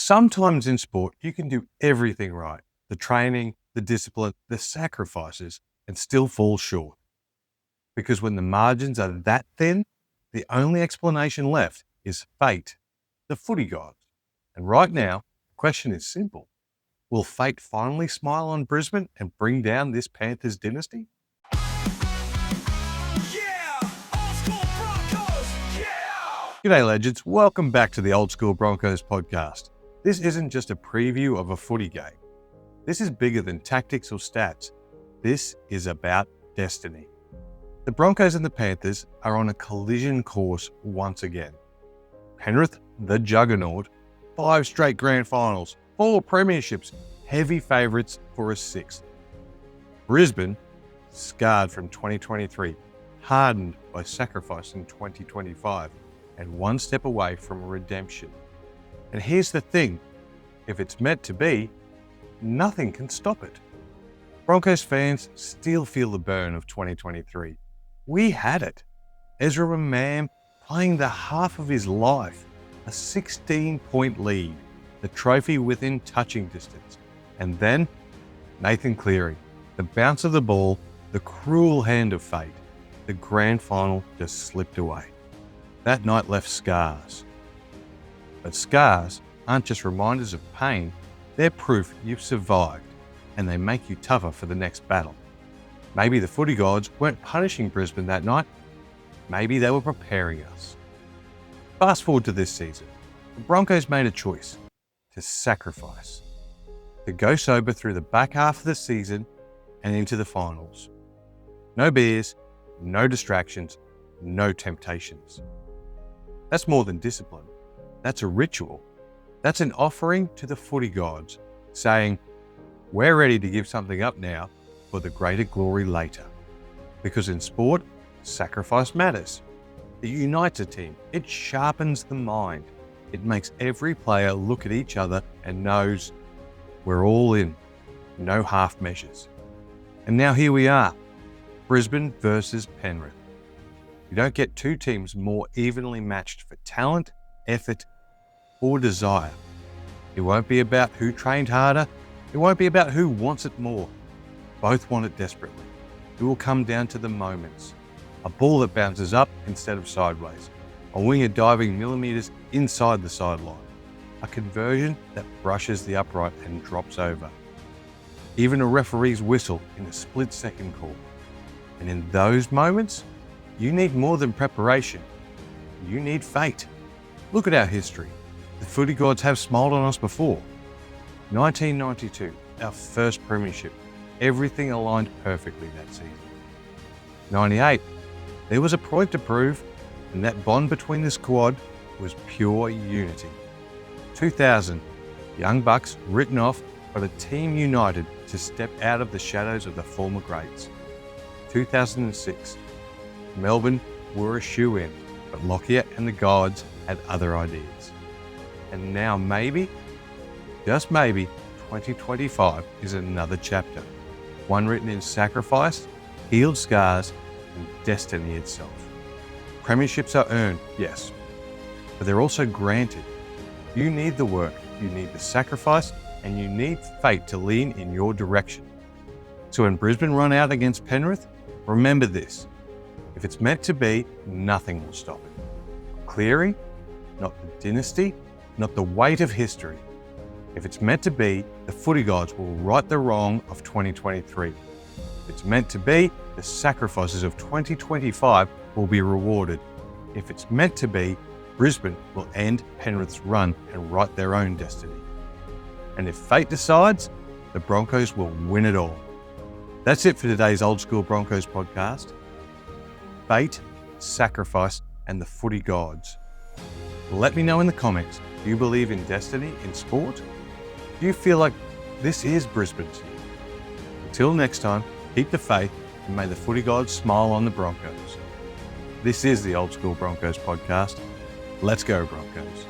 Sometimes in sport, you can do everything right. The training, the discipline, the sacrifices, and still fall short. Because when the margins are that thin, the only explanation left is fate, the footy gods. And right now, the question is simple. Will fate finally smile on Brisbane and bring down this Panthers dynasty? G'day legends, welcome back to the Old School Broncos podcast. This isn't just a preview of a footy game. This is bigger than tactics or stats. This is about destiny. The Broncos and the Panthers are on a collision course once again. Penrith, the juggernaut, 5 straight grand finals, 4 premierships, heavy favourites for a 6th. Brisbane, scarred from 2023, hardened by sacrifice in 2025, and one step away from redemption. And here's the thing, if it's meant to be, nothing can stop it. Broncos fans still feel the burn of 2023. We had it. Ezra Mam playing the half of his life, a 16-point lead, the trophy within touching distance. And then Nathan Cleary, the bounce of the ball, the cruel hand of fate. The grand final just slipped away. That night left scars. But scars aren't just reminders of pain, they're proof you've survived, and they make you tougher for the next battle. Maybe the footy gods weren't punishing Brisbane that night, maybe they were preparing us. Fast forward to this season, the Broncos made a choice to sacrifice, to go sober through the back half of the season and into the finals. No beers, no distractions, no temptations. That's more than discipline. That's a ritual. That's an offering to the footy gods, saying, we're ready to give something up now for the greater glory later. Because in sport, sacrifice matters. It unites a team. It sharpens the mind. It makes every player look at each other and knows we're all in. No half measures. And now here we are, Brisbane versus Penrith. You don't get two teams more evenly matched for talent, effort, or desire. It won't be about who trained harder. It won't be about who wants it more. Both want it desperately. It will come down to the moments. A ball that bounces up instead of sideways. A winger diving millimetres inside the sideline. A conversion that brushes the upright and drops over. Even a referee's whistle in a split-second call. And in those moments, you need more than preparation. You need fate. Look at our history. The footy gods have smiled on us before. 1992, our first premiership. Everything aligned perfectly that season. 98, there was a point to prove, and that bond between the squad was pure unity. 2000, young bucks written off, but a team united to step out of the shadows of the former greats. 2006, Melbourne were a shoe-in, but Lockyer and the gods had other ideas. And now maybe, just maybe, 2025 is another chapter. One written in sacrifice, healed scars, and destiny itself. Premierships are earned, yes, but they're also granted. You need the work, you need the sacrifice, and you need fate to lean in your direction. So when Brisbane run out against Penrith, remember this. If it's meant to be, nothing will stop it. Cleary, not the dynasty, not the weight of history. If it's meant to be, the footy gods will right the wrong of 2023. If it's meant to be, the sacrifices of 2025 will be rewarded. If it's meant to be, Brisbane will end Penrith's run and write their own destiny. And if fate decides, the Broncos will win it all. That's it for today's Old School Broncos podcast. Fate, sacrifice, and the footy gods. Let me know in the comments, do you believe in destiny in sport? Do you feel like this is Brisbane's year? Until next time, keep the faith and may the footy gods smile on the Broncos. This is the Old School Broncos podcast. Let's go, Broncos.